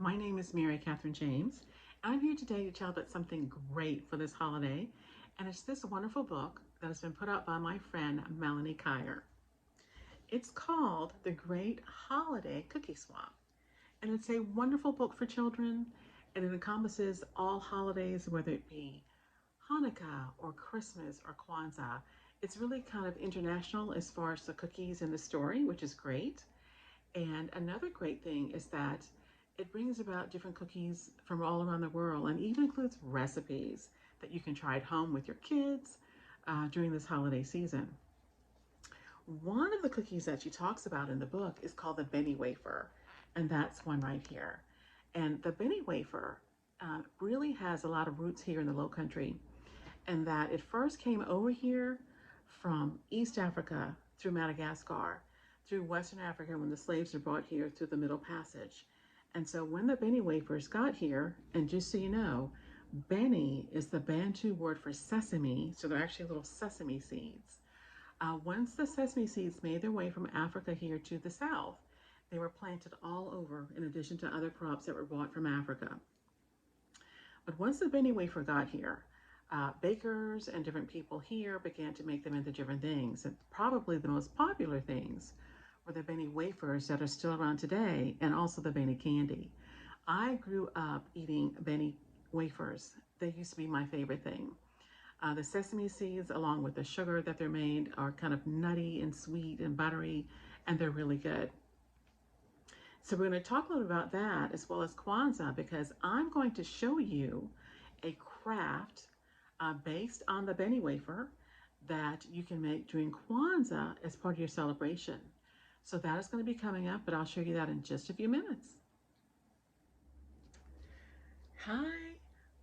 My name is Mary Catherine James, and I'm here today to tell about something great for this holiday, and it's this wonderful book that has been put out by my friend Melanie Kyer. It's called The Great Holiday Cookie Swap, and it's a wonderful book for children, and it encompasses all holidays, whether it be Hanukkah or Christmas or Kwanzaa. It's really kind of international as far as the cookies and the story, which is great. And another great thing is that it brings about different cookies from all around the world and even includes recipes that you can try at home with your kids during this holiday season. One of the cookies that she talks about in the book is called the Benny Wafer, and that's one right here. And the Benny Wafer really has a lot of roots here in the Low Country, and that it first came over here from East Africa through Madagascar, through Western Africa when the slaves were brought here through the Middle Passage. And so when the Benny wafers got here, and just so you know, Benny is the Bantu word for sesame, so they're actually little sesame seeds. Once the sesame seeds made their way from Africa here to the South, they were planted all over in addition to other crops that were brought from Africa. But once the Benny wafer got here, bakers and different people here began to make them into different things. And probably the most popular things were the Benny wafers that are still around today, and also the Benny candy. I grew up eating Benny wafers. They used to be my favorite thing. The sesame seeds, along with the sugar that they're made, are kind of nutty and sweet and buttery, and they're really good. So we're going to talk a little about that as well as Kwanzaa, because I'm going to show you a craft based on the Benny wafer that you can make during Kwanzaa as part of your celebration. So that is going to be coming up, but I'll show you that in just a few minutes. Hi,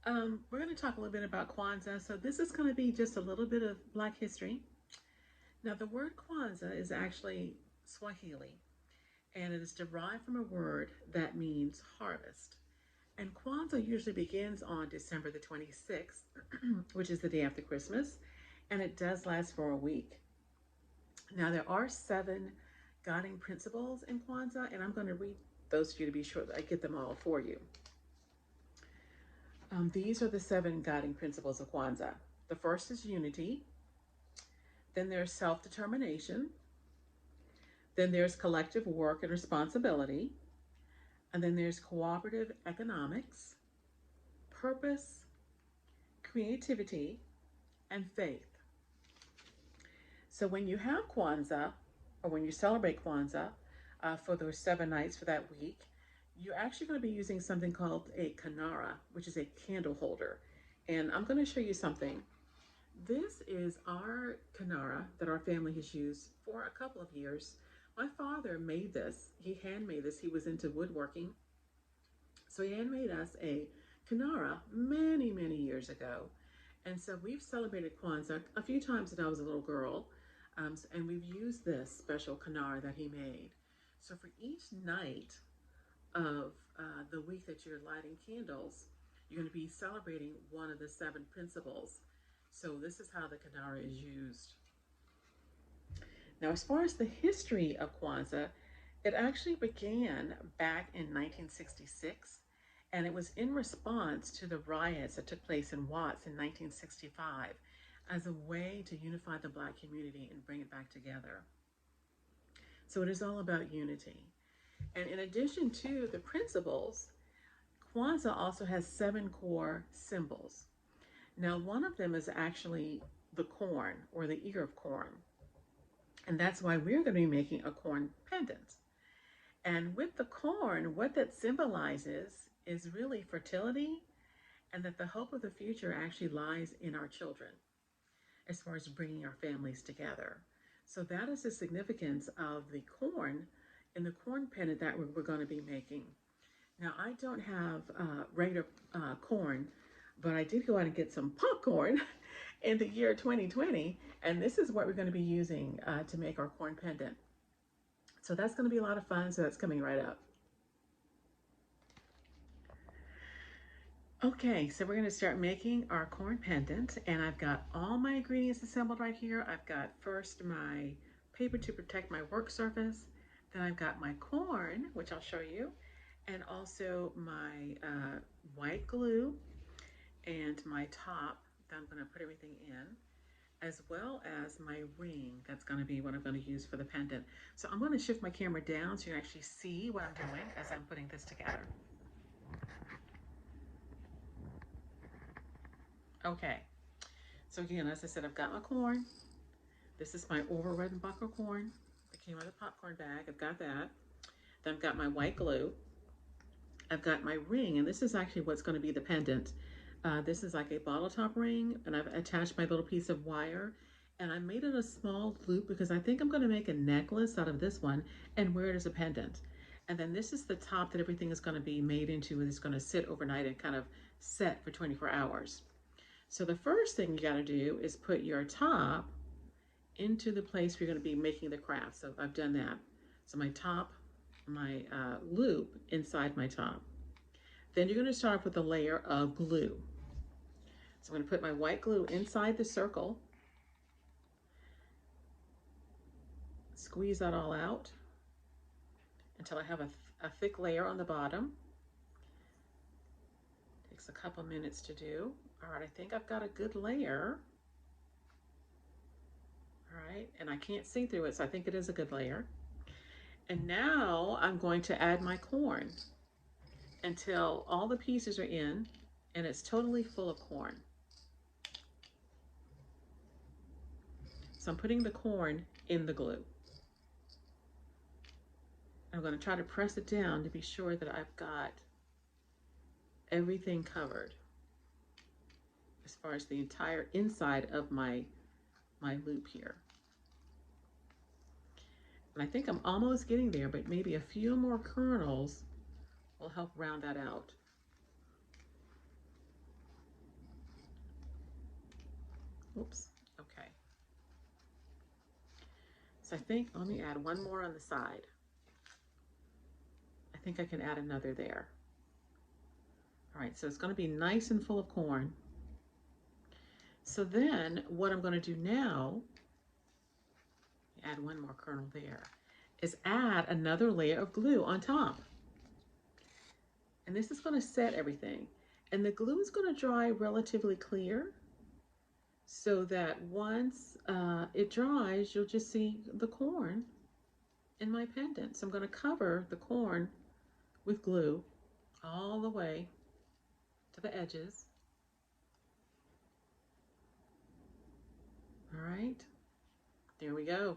we're going to talk a little bit about Kwanzaa. So this is going to be just a little bit of Black history. Now the word Kwanzaa is actually Swahili, and it is derived from a word that means harvest. And Kwanzaa usually begins on December the 26th, which is the day after Christmas, and it does last for a week. Now there are 7 guiding principles in Kwanzaa, and I'm going to read those to you to be sure that I get them all for you. These are the 7 guiding principles of Kwanzaa. The first is unity. Then there's self-determination. Then there's collective work and responsibility. And then there's cooperative economics, purpose, creativity, and faith. So when you have Kwanzaa, or when you celebrate Kwanzaa for those 7 nights for that week, you're actually going to be using something called a kinara, which is a candle holder. And I'm going to show you something. This is our kinara that our family has used for a couple of years. My father made this. He handmade this. He was into woodworking. So he handmade us a kinara many, many years ago. And so we've celebrated Kwanzaa a few times when I was a little girl. And we've used this special kinara that he made. So for each night of the week that you're lighting candles, you're going to be celebrating one of the 7 principles. So this is how the kinara is used. Now, as far as the history of Kwanzaa, it actually began back in 1966, and it was in response to the riots that took place in Watts in 1965 as a way to unify the Black community and bring it back together. So it is all about unity. And in addition to the principles, Kwanzaa also has 7 core symbols. Now, one of them is actually the corn, or the ear of corn. And that's why we're going to be making a corn pendant. And with the corn, what that symbolizes is really fertility, and that the hope of the future actually lies in our children as far as bringing our families together. So that is the significance of the corn in the corn pendant that we're going to be making. Now, I don't have regular corn, but I did go out and get some popcorn in the year 2020, and this is what we're going to be using to make our corn pendant. So that's going to be a lot of fun, so that's coming right up. Okay, so we're going to start making our corn pendant, and I've got all my ingredients assembled right here. I've got first my paper to protect my work surface, then I've got my corn, which I'll show you, and also my white glue and my top that I'm going to put everything in, as well as my ring. That's going to be what I'm going to use for the pendant. So I'm going to shift my camera down so you can actually see what I'm doing as I'm putting this together. Okay, so again, as I said, I've got my corn. This is my over red and bucker corn that came out of the popcorn bag. I've got that. Then I've got my white glue. I've got my ring, and this is actually what's going to be the pendant. This is like a bottle top ring, and I've attached my little piece of wire, and I made it a small loop because I think I'm going to make a necklace out of this one and wear it as a pendant. And then this is the top that everything is going to be made into, and it's going to sit overnight and kind of set for 24 hours. So the first thing you got to do is put your top into the place where you're going to be making the craft. So I've done that. So my top, my loop inside my top. Then you're going to start with a layer of glue. So I'm going to put my white glue inside the circle, squeeze that all out until I have a thick layer on the bottom. Takes a couple minutes to do. All right, I think I've got a good layer. All right, and I can't see through it, so I think it is a good layer. And now I'm going to add my corn until all the pieces are in and it's totally full of corn. So I'm putting the corn in the glue. I'm going to try to press it down to be sure that I've got everything covered as far as the entire inside of my loop here. And I think I'm almost getting there, but maybe a few more kernels will help round that out. Oops, okay. So I think, let me add one more on the side. I think I can add another there. All right, so it's going to be nice and full of corn. So then what I'm going to do now, add one more kernel there, is add another layer of glue on top. And this is going to set everything. And the glue is going to dry relatively clear so that once it dries, you'll just see the corn in my pendant. So I'm going to cover the corn with glue all the way to the edges. All right, there we go.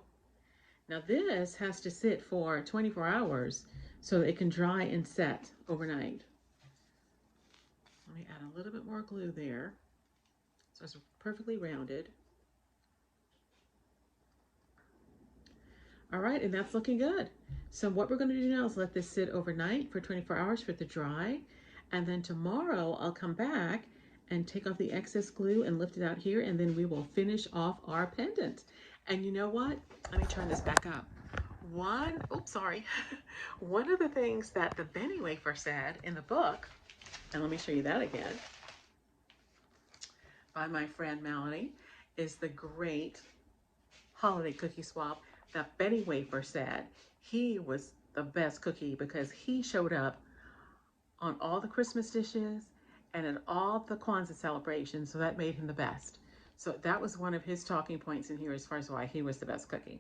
Now this has to sit for 24 hours so it can dry and set overnight. Let me add a little bit more glue there so it's perfectly rounded. All right, and that's looking good. So what we're going to do now is let this sit overnight for 24 hours for it to dry. And then tomorrow I'll come back and take off the excess glue and lift it out here, and then we will finish off our pendant. And you know what? Let me turn this back up. One of the things that the Benny Wafer said in the book, and let me show you that again, by my friend Melanie, is the great holiday cookie swap that Benny Wafer said he was the best cookie because he showed up on all the Christmas dishes and at all the Kwanzaa celebrations, so that made him the best. So that was one of his talking points in here as far as why he was the best cookie.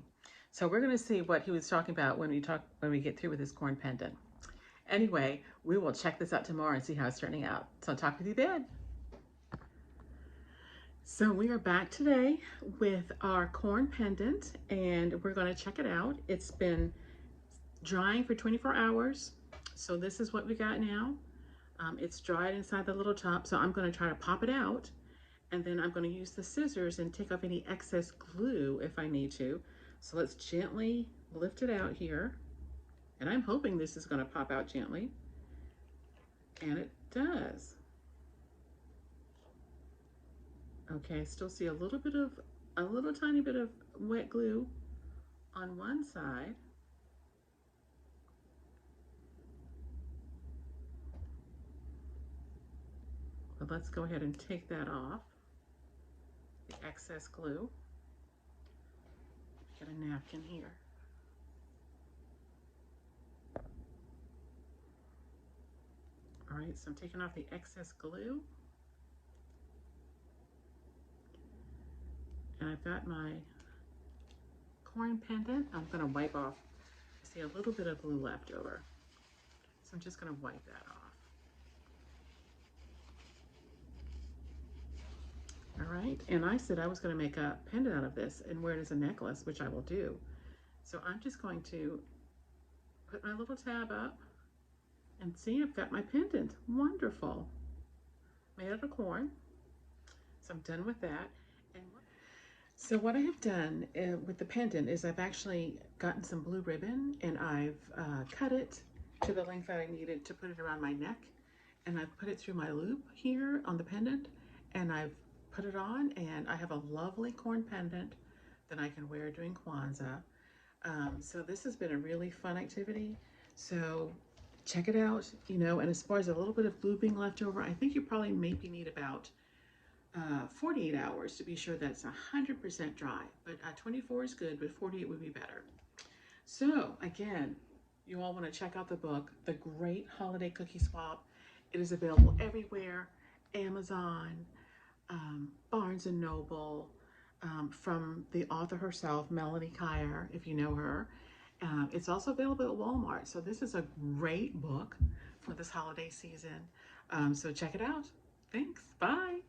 So we're going to see what he was talking about when we get through with his corn pendant. Anyway, we will check this out tomorrow and see how it's turning out. So I'll talk with you then. So we are back today with our corn pendant, and we're going to check it out. It's been drying for 24 hours. So this is what we got now. It's dried inside the little top, so I'm going to try to pop it out, and then I'm going to use the scissors and take off any excess glue if I need to. So let's gently lift it out here, and I'm hoping this is going to pop out gently, and it does. Okay, I still see a little tiny bit of wet glue on one side. But let's go ahead and take that off, the excess glue. Get a napkin here. right, so I'm taking off the excess glue. And I've got my corn pendant. I'm going to wipe off. I see a little bit of glue left over. So I'm just going to wipe that off. All right, and I said I was going to make a pendant out of this and wear it as a necklace, which I will do. So I'm just going to put my little tab up and see, I've got my pendant. Wonderful. Made out of corn. So I'm done with that. And so what I have done with the pendant is I've actually gotten some blue ribbon and I've cut it to the length that I needed to put it around my neck. And I've put it through my loop here on the pendant and I've put it on, and I have a lovely corn pendant that I can wear during Kwanzaa. So this has been a really fun activity. So check it out, you know, and as far as a little bit of glue being left over, I think you probably maybe need about 48 hours to be sure that's 100% dry, but 24 is good, but 48 would be better. So again, you all want to check out the book, The Great Holiday Cookie Swap. It is available everywhere, Amazon, Barnes & Noble, from the author herself, Melanie Kyer, if you know her. It's also available at Walmart. So this is a great book for this holiday season. So check it out. Thanks. Bye.